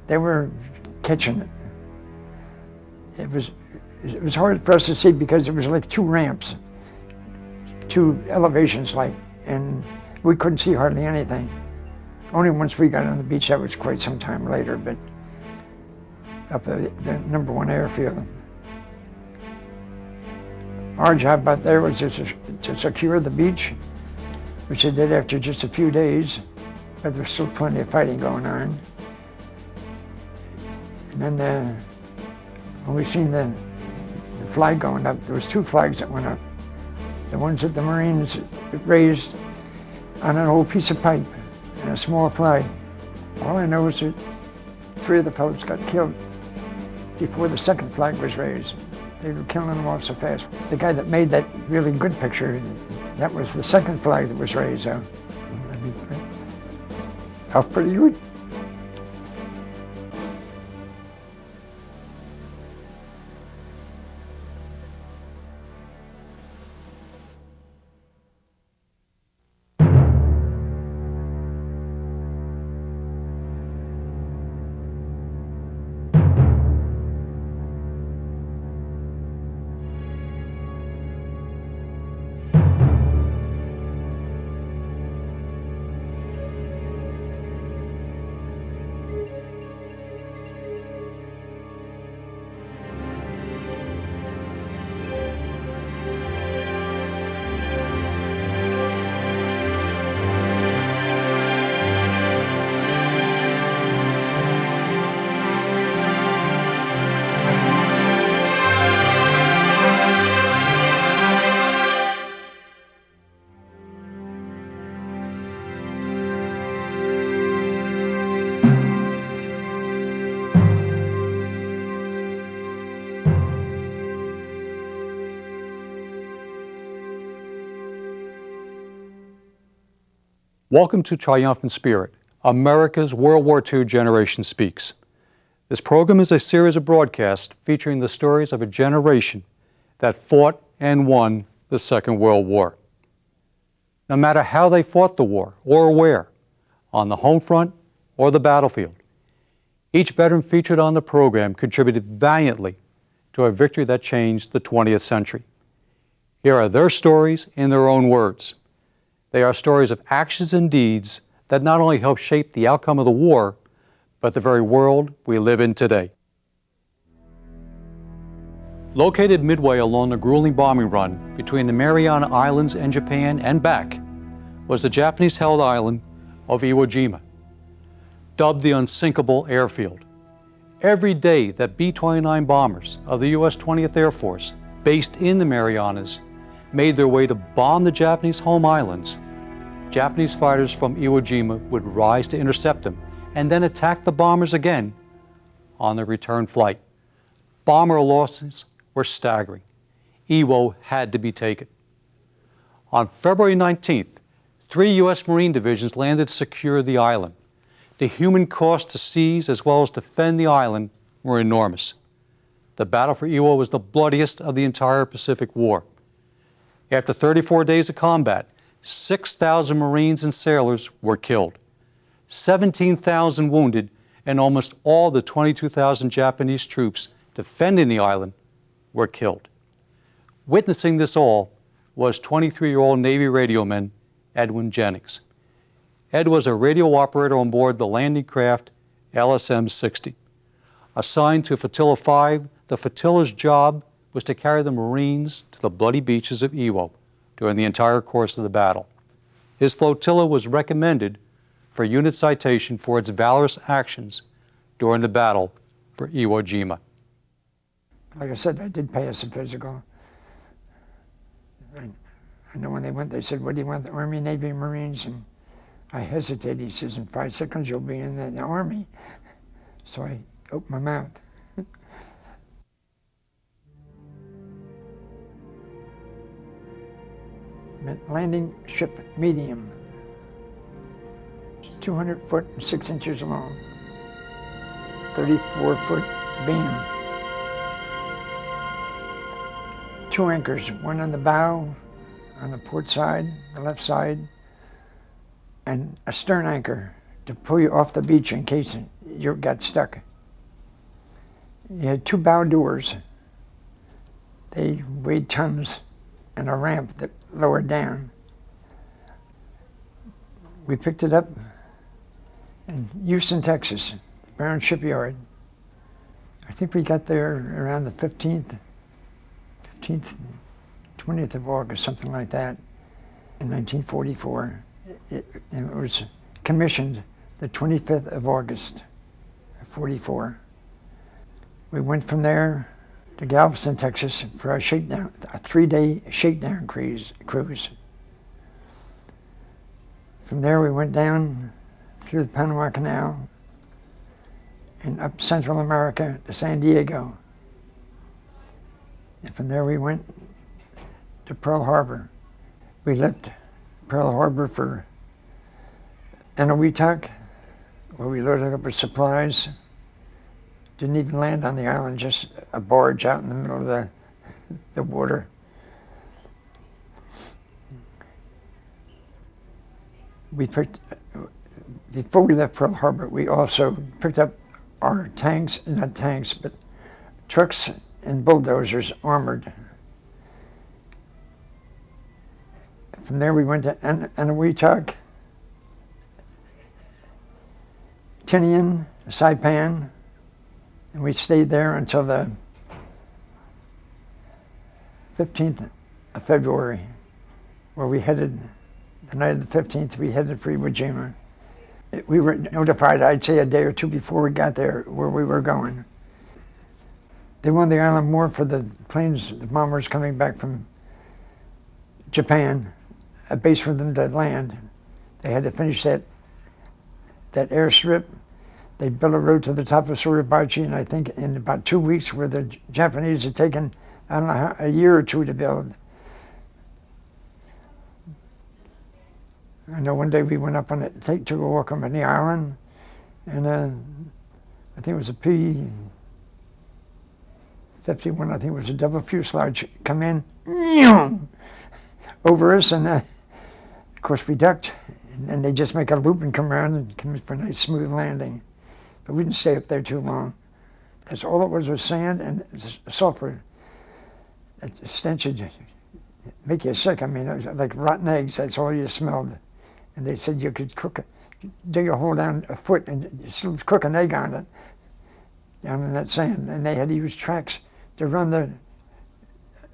they were catching it. It was hard for us to see because it was like two ramps, two elevations like, and we couldn't see hardly anything. Only once we got on the beach, that was quite some time later, but up at the #1 airfield. Our job out there was to secure the beach, which they did after just a few days, but there was still plenty of fighting going on. And then when we seen the flag going up, there was two flags that went up. The ones that the Marines raised on an old piece of pipe and a small flag. All I know is that 3 of the fellows got killed before the second flag was raised. They were killing them off so fast. The guy that made that really good picture, that was the second flag that was raised. So felt pretty good. Welcome to Triumphant Spirit, America's World War II Generation Speaks. This program is a series of broadcasts featuring the stories of a generation that fought and won the Second World War. No matter how they fought the war or where, on the home front or the battlefield, each veteran featured on the program contributed valiantly to a victory that changed the 20th century. Here are their stories in their own words. They are stories of actions and deeds that not only helped shape the outcome of the war, but the very world we live in today. Located midway along the grueling bombing run between the Mariana Islands and Japan and back was the Japanese-held island of Iwo Jima, dubbed the unsinkable airfield. Every day that B-29 bombers of the U.S. 20th Air Force, based in the Marianas, made their way to bomb the Japanese home islands, Japanese fighters from Iwo Jima would rise to intercept them and then attack the bombers again on their return flight. Bomber losses were staggering. Iwo had to be taken. On February 19th, 3 U.S. Marine divisions landed to secure the island. The human cost to seize as well as defend the island were enormous. The battle for Iwo was the bloodiest of the entire Pacific War. After 34 days of combat, 6,000 Marines and sailors were killed, 17,000 wounded, and almost all the 22,000 Japanese troops defending the island were killed. Witnessing this all was 23-year-old Navy radioman Edwin Jennings. Ed was a radio operator on board the landing craft LSM-60. Assigned to Flotilla 5, the flotilla's job was to carry the Marines to the bloody beaches of Iwo during the entire course of the battle. His flotilla was recommended for unit citation for its valorous actions during the battle for Iwo Jima. Like I said, they did pay us a physical. I know when they went, they said, "What do you want, the Army, Navy, Marines?" And I hesitated. He says, "In 5 seconds, you'll be in the Army." So I opened my mouth. Landing ship medium, 200 foot and 6 inches long, 34-foot beam. 2 anchors, one on the bow, on the port side, the left side, and a stern anchor to pull you off the beach in case you got stuck. You had two bow doors. They weighed tons, and a ramp that lowered down. We picked it up in Houston, Texas, Brown Shipyard. I think we got there around the 15th, 20th of August, something like that, in 1944. It was commissioned the 25th of August, 44. We went from there to Galveston, Texas for a shakedown, a 3-day shakedown cruise. From there we went down through the Panama Canal and up Central America to San Diego. And from there we went to Pearl Harbor. We left Pearl Harbor for Eniwetok, where we loaded up with supplies. Didn't even land on the island, just a barge out in the middle of the water. Before we left Pearl Harbor, we also picked up our tanks, not tanks, but trucks and bulldozers armored. From there we went to Eniwetok, Tinian, Saipan, and we stayed there until the 15th of February, where we headed, the night of the 15th, we headed for Iwo Jima. We were notified, I'd say a day or two before we got there, where we were going. They wanted the island more for the planes, the bombers coming back from Japan, a base for them to land. They had to finish that airstrip. They built a road to the top of Suribachi, and I think in about 2 weeks, where the Japanese had taken, I don't know, a year or two to build. I know one day we went up on it, took a walk on the island, and I think it was a P-51, I think it was a double fuselage, come in, over us, and of course we ducked, and they just make a loop and come around and come in for a nice smooth landing. But we didn't stay up there too long. That's all it was sand and sulfur. That stench would make you sick. I mean, it was like rotten eggs, that's all you smelled. And they said you could dig a hole down a foot and still cook an egg on it, down in that sand. And they had to use tracks to run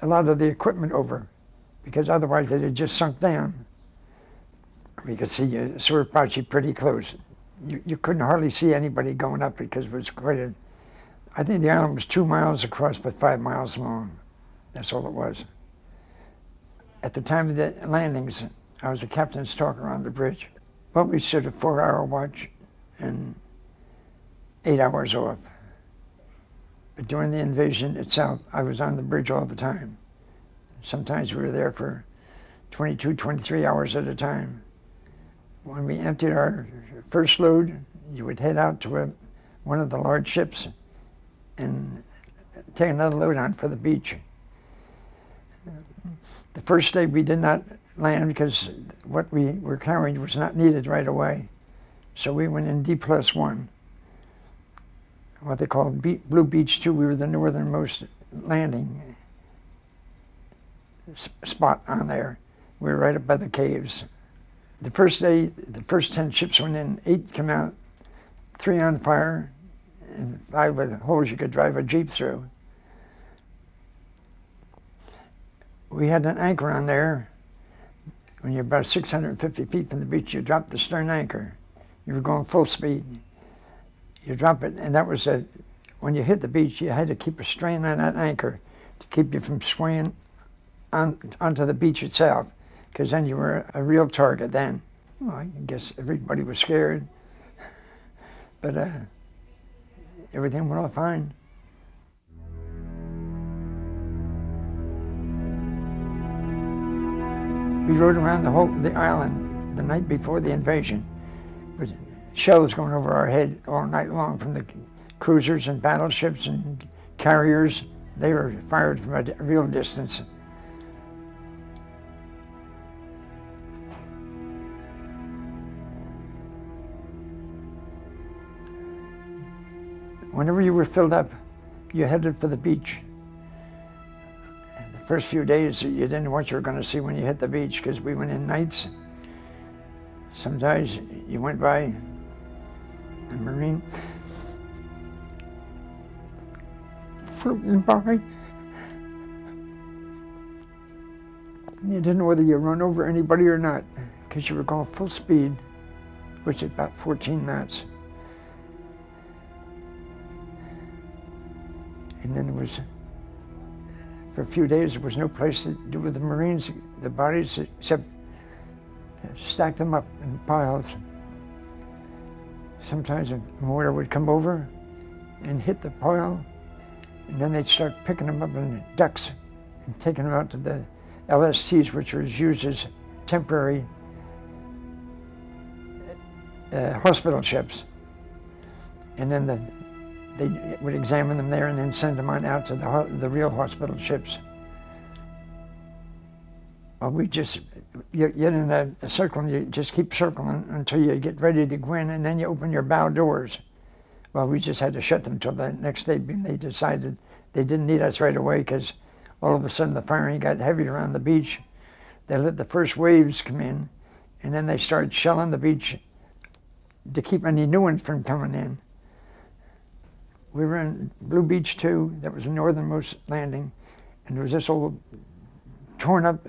a lot of the equipment over, because otherwise they'd have just sunk down. We could see Suribachi pretty close. You couldn't hardly see anybody going up because it was quite I think the island was 2 miles across but 5 miles long. That's all it was. At the time of the landings, I was a captain's talker on the bridge. Well, we stood a 4-hour watch and 8 hours off. But during the invasion itself, I was on the bridge all the time. Sometimes we were there for 22, 23 hours at a time. When we emptied our first load, you would head out to one of the large ships and take another load on for the beach. The first day we did not land because what we were carrying was not needed right away. So we went in D+1, what they call Blue Beach 2. We were the northernmost landing spot on there. We were right up by the caves. The first day, the first 10 ships went in, 8 came out, 3 on fire, and 5 with holes you could drive a Jeep through. We had an anchor on there. When you're about 650 feet from the beach, you drop the stern anchor. You were going full speed. You drop it, and that was when you hit the beach, you had to keep a strain on that anchor to keep you from swaying onto the beach itself, because then you were a real target then. Well, I guess everybody was scared, but everything went off fine. We rode around the island the night before the invasion, with shells going over our head all night long from the cruisers and battleships and carriers. They were fired from a real distance. Whenever you were filled up, you headed for the beach. The first few days, you didn't know what you were going to see when you hit the beach, because we went in nights. Sometimes you went by a Marine floating by. And you didn't know whether you run over anybody or not, because you were going full speed, which is about 14 knots. And then there was, for a few days, there was no place to do with the Marines, the bodies, except stack them up in piles. Sometimes a mortar would come over and hit the pile, and then they'd start picking them up in ducks and taking them out to the LSTs, which was used as temporary hospital ships. And then they would examine them there and then send them on out to the real hospital ships. Well, we just, you get in a circle and you just keep circling until you get ready to go in, and then you open your bow doors. Well, we just had to shut them till the next day. They decided they didn't need us right away, because all of a sudden the firing got heavier on the beach. They let the first waves come in, and then they started shelling the beach to keep any new ones from coming in. We were in Blue Beach 2, that was the northernmost landing, and there was this old torn up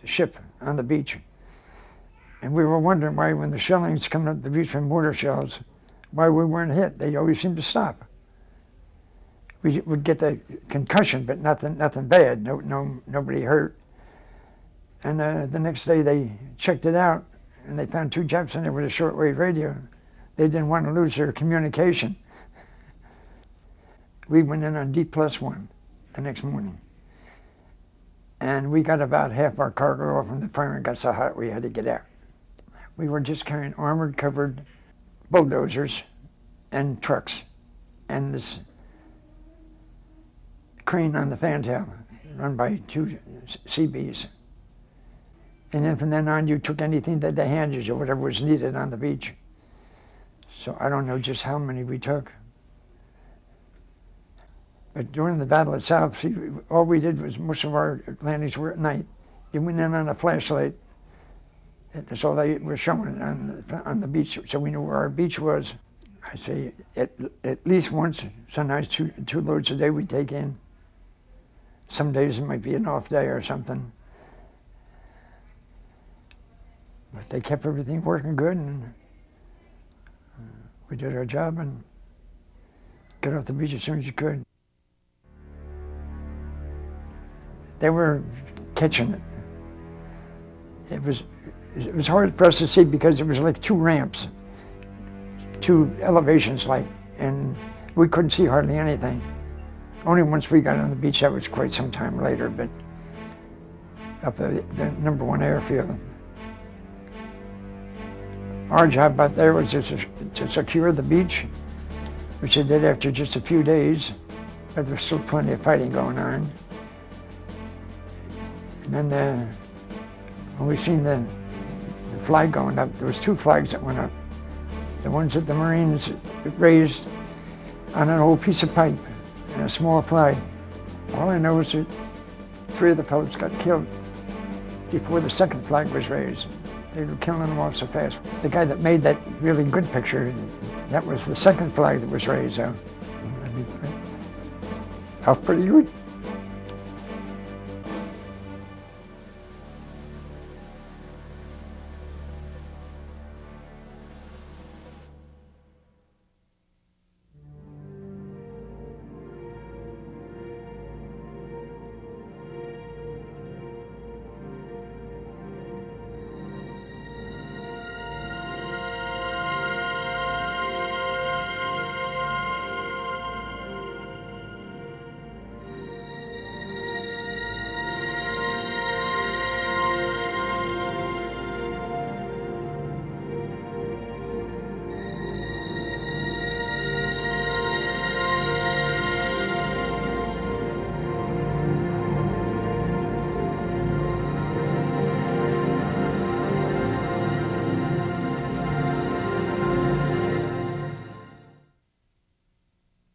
ship on the beach. And we were wondering why, when the shellings coming up the beach from mortar shells, why we weren't hit. They always seemed to stop. We would get the concussion, but nothing bad, nobody hurt. And the next day they checked it out, and they found 2 Japs in there with a shortwave radio. They didn't want to lose their communication. We went in on D+1 the next morning. And we got about half our cargo off, and the firing got so hot we had to get out. We were just carrying armored covered bulldozers and trucks, and this crane on the fantail run by 2 CBs. And then from then on, you took anything that they handed you, whatever was needed on the beach. So I don't know just how many we took. But during the battle itself, see, all we did was, most of our landings were at night. You went in on a flashlight. That's all they were showing on the beach, so we knew where our beach was. I say at least once, sometimes two loads a day we take in. Some days it might be an off day or something. But they kept everything working good, and we did our job and got off the beach as soon as you could. They were catching it. It was hard for us to see, because it was like 2 ramps, 2 elevations, and we couldn't see hardly anything. Only once we got on the beach, that was quite some time later, but up at the #1 airfield. Our job out there was to secure the beach, which they did after just a few days, but there was still plenty of fighting going on. And then when we seen the flag going up, there was 2 flags that went up. The ones that the Marines raised on an old piece of pipe and a small flag. All I know is that 3 of the fellows got killed before the second flag was raised. They were killing them off so fast. The guy that made that really good picture, that was the second flag that was raised. So felt pretty good.